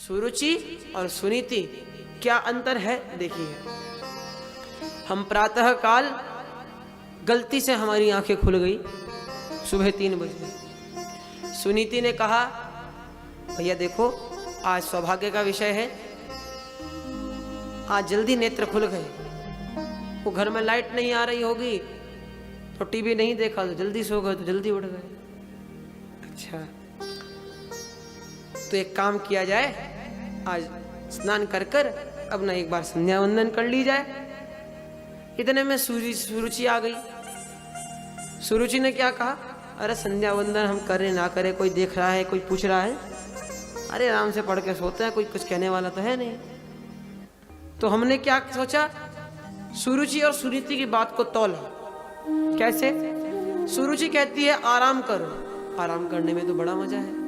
सुरुचि और सुनीति क्या अंतर है देखिए। हम प्रातः काल गलती से हमारी आंखें खुल गई, सुबह 3 बजे। सुनीति ने कहा भैया देखो आज सौभाग्य का विषय है, आज जल्दी नेत्र खुल गए। वो घर में लाइट नहीं आ रही होगी तो टीवी नहीं देखा तो जल्दी सो गए, तो जल्दी उठ गए। अच्छा तो एक काम किया जाए, आज स्नान कर कर अपना एक बार संध्या वंदन कर ली जाए। इतने में सुरुचि आ गई। सुरुचि ने क्या कहा, अरे संध्या वंदन हम करें ना करें, कोई देख रहा है, कोई पूछ रहा है, अरे आराम से पढ़ के सोते हैं, कोई कुछ कहने वाला तो है नहीं। तो हमने क्या सोचा, सुरुचि और सुनीति की बात को तौला। कैसे? सुरुचि कहती है आराम करो, आराम करने में तो बड़ा मजा है,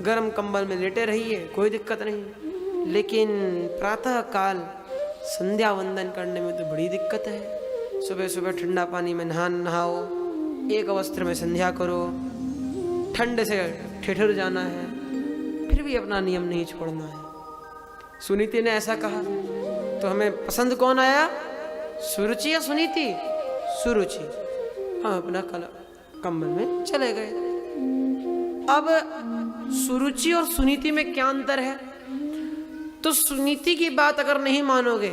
गर्म कंबल में लेटे रहिए, कोई दिक्कत नहीं। लेकिन प्रातः काल संध्या वंदन करने में तो बड़ी दिक्कत है। सुबह सुबह ठंडा पानी में नहाओ, एक वस्त्र में संध्या करो, ठंड से ठिठुर जाना है, फिर भी अपना नियम नहीं छोड़ना है। सुनीति ने ऐसा कहा तो हमें पसंद कौन आया, सुरुचि या सुनीति? सुरुचि। हम अपना कंबल में चले गए। अब सुरुचि और सुनीति में क्या अंतर है? तो सुनीति की बात अगर नहीं मानोगे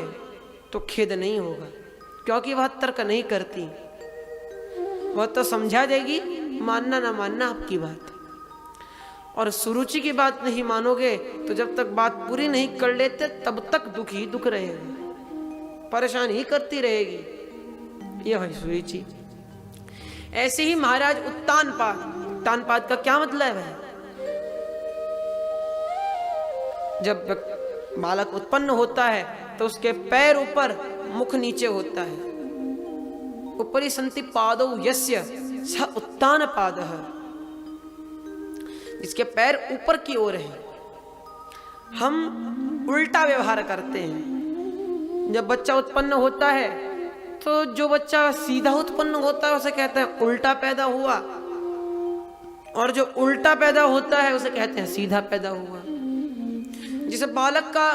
तो खेद नहीं होगा, क्योंकि वह तर्क नहीं करती, वह तो समझा देगी, मानना ना मानना आपकी बात। और सुरुचि की बात नहीं मानोगे तो जब तक बात पूरी नहीं कर लेते तब तक दुख ही दुख रहेगा, परेशान ही करती रहेगी। यह है सुरुचि। ऐसे ही महाराज उत्तानपाद का क्या मतलब है? जब बालक उत्पन्न होता है तो उसके पैर ऊपर मुख नीचे होता है। उपरि संति पादौ यस्य स उत्तानपादः, जिसके पैर ऊपर की ओर है। हम उल्टा व्यवहार करते हैं। जब बच्चा उत्पन्न होता है तो जो बच्चा सीधा उत्पन्न होता है उसे कहते हैं उल्टा पैदा हुआ, और जो उल्टा पैदा होता है उसे कहते हैं सीधा पैदा हुआ। जिसे बालक का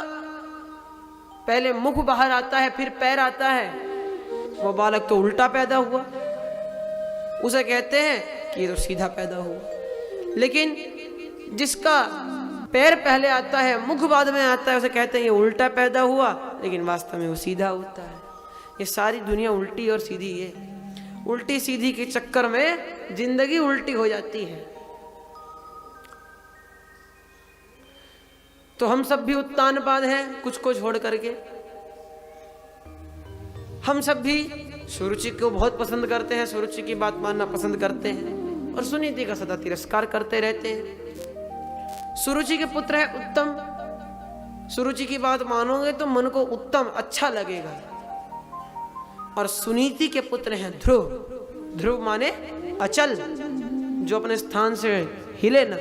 पहले मुख बाहर आता है फिर पैर आता है, वो बालक तो उल्टा पैदा हुआ, उसे कहते हैं कि ये तो सीधा पैदा हुआ। लेकिन जिसका पैर पहले आता है मुख बाद में आता है उसे कहते हैं ये उल्टा पैदा हुआ, लेकिन वास्तव में वो सीधा होता है। ये सारी दुनिया उल्टी और सीधी है। उल्टी सीधी के चक्कर में जिंदगी उल्टी हो जाती है। तो हम सब भी उत्तानपाद हैं, कुछ को छोड़ करके। हम सब भी सुरुचि को बहुत पसंद करते हैं, सुरुचि की बात मानना पसंद करते हैं, और सुनीति का सदा तिरस्कार करते रहते हैं। सुरुचि के पुत्र है उत्तम, सुरुचि की बात मानोगे तो मन को उत्तम अच्छा लगेगा। और सुनीति के पुत्र हैं ध्रुव। ध्रुव माने अचल, जो अपने स्थान से हिले न।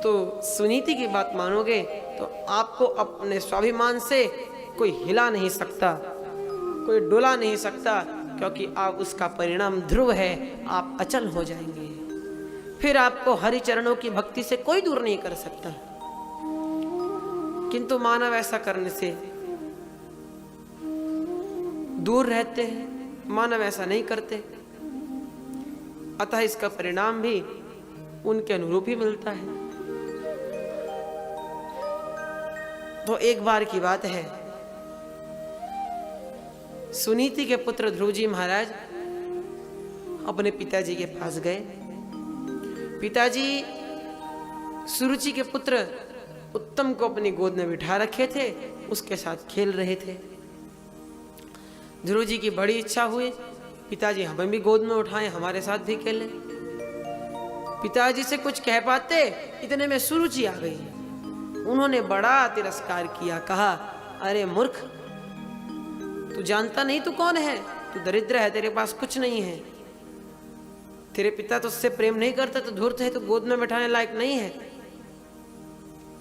तो सुनीति की बात मानोगे तो आपको अपने स्वाभिमान से कोई हिला नहीं सकता, कोई डोला नहीं सकता, क्योंकि आप उसका परिणाम ध्रुव है, आप अचल हो जाएंगे। फिर आपको हरि चरणों की भक्ति से कोई दूर नहीं कर सकता। किंतु मानव ऐसा करने से दूर रहते हैं, मानव ऐसा नहीं करते, अतः इसका परिणाम भी उनके अनुरूप ही मिलता है। तो एक बार की बात है, सुनीति के पुत्र ध्रुव जी महाराज अपने पिताजी के पास गए। पिताजी सुरुचि के पुत्र उत्तम को अपनी गोद में बिठा रखे थे, उसके साथ खेल रहे थे। ध्रुव जी की बड़ी इच्छा हुई, पिताजी हमें भी गोद में उठाएं, हमारे साथ भी खेलें। पिताजी से कुछ कह पाते, इतने में सुरुचि आ गई। उन्होंने बड़ा तिरस्कार किया, कहा अरे मूर्ख, तू जानता नहीं तू कौन है, तू दरिद्र है, तेरे पास कुछ नहीं है, तेरे पिता तो उससे प्रेम नहीं करते, तो धूर्त है, तो गोद में बैठाने लायक नहीं है,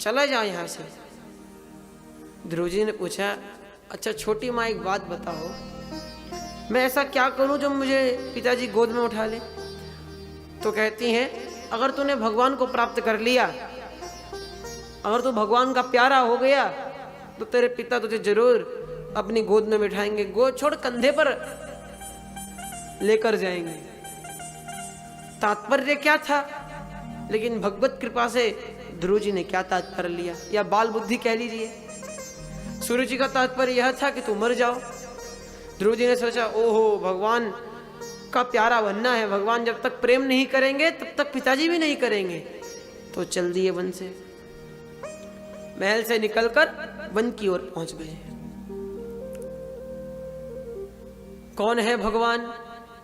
चला जाओ यहां से। ध्रुव जी ने पूछा, अच्छा छोटी माँ एक बात बताओ, मैं ऐसा क्या करूं जो मुझे पिताजी गोद में उठा ले? तो तो कहती हैं अगर तूने भगवान को प्राप्त कर लिया, अगर तू भगवान का प्यारा हो गया, तो तेरे पिता तुझे जरूर अपनी गोद में बिठाएंगे, गोद छोड़ कंधे पर लेकर जाएंगे। तात्पर्य क्या था? लेकिन भगवत कृपा से ध्रुव जी ने क्या तात्पर्य लिया, या बाल बुद्धि कह लीजिए। सूर्य जी का तात्पर्य यह था कि तू मर जाओ। ध्रुव जी ने सोचा ओहो भगवान का प्यारा बनना है, भगवान जब तक प्रेम नहीं करेंगे तब तक पिताजी भी नहीं करेंगे। तो चल दिए वन से, महल से निकलकर वन की ओर पहुंच गए। कौन है भगवान?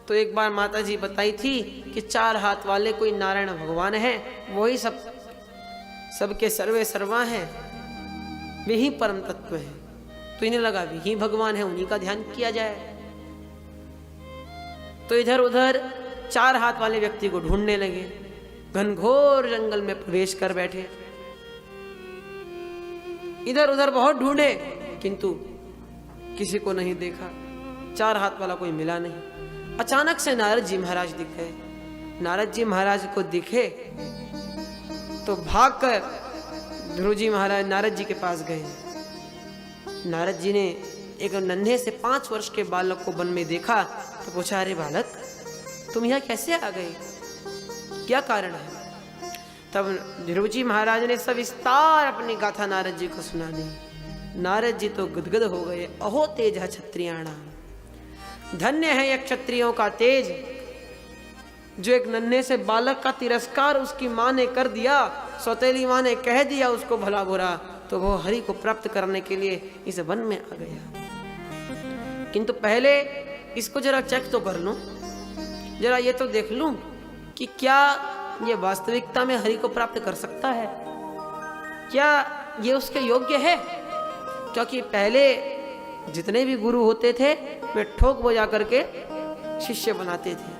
तो एक बार माता जी बताई थी कि 4 हाथ वाले कोई नारायण भगवान है, वही सबके सर्वे सर्वा हैं, वे ही परम तत्व है। तो इन्हें लगा वे ही भगवान है, उन्हीं का ध्यान किया जाए। तो इधर उधर 4 हाथ वाले व्यक्ति को ढूंढने लगे, घनघोर जंगल में प्रवेश कर बैठे। इधर उधर बहुत ढूंढे किंतु किसी को नहीं देखा, 4 हाथ वाला कोई मिला नहीं। अचानक से नारद जी महाराज दिख गए। नारद जी महाराज को दिखे तो भागकर ध्रुव जी महाराज नारद जी के पास गए। नारद जी ने एक नन्हे से 5 वर्ष के बालक को वन में देखा तो पूछा, अरे बालक तुम यहाँ कैसे आ गए, क्या कारण है? तब ध्रुव जी महाराज ने सब विस्तार अपनी गाथा नारद जी को सुना दी। नारद जी तो गदगद हो गए। अहो तेज है क्षत्रियाणा, धन्य है यह क्षत्रियों का तेज, जो एक नन्हे से बालक का तिरस्कार उसकी माँ ने कर दिया, सौतेली माँ ने कह दिया उसको भला बुरा, तो वो हरि को प्राप्त करने के लिए इस वन में आ गया। किंतु पहले इसको जरा चेक तो कर लूं, जरा ये तो देख लूं कि क्या ये वास्तविकता में हरि को प्राप्त कर सकता है, क्या ये उसके योग्य है। क्योंकि पहले जितने भी गुरु होते थे वे ठोक बजा करके शिष्य बनाते थे,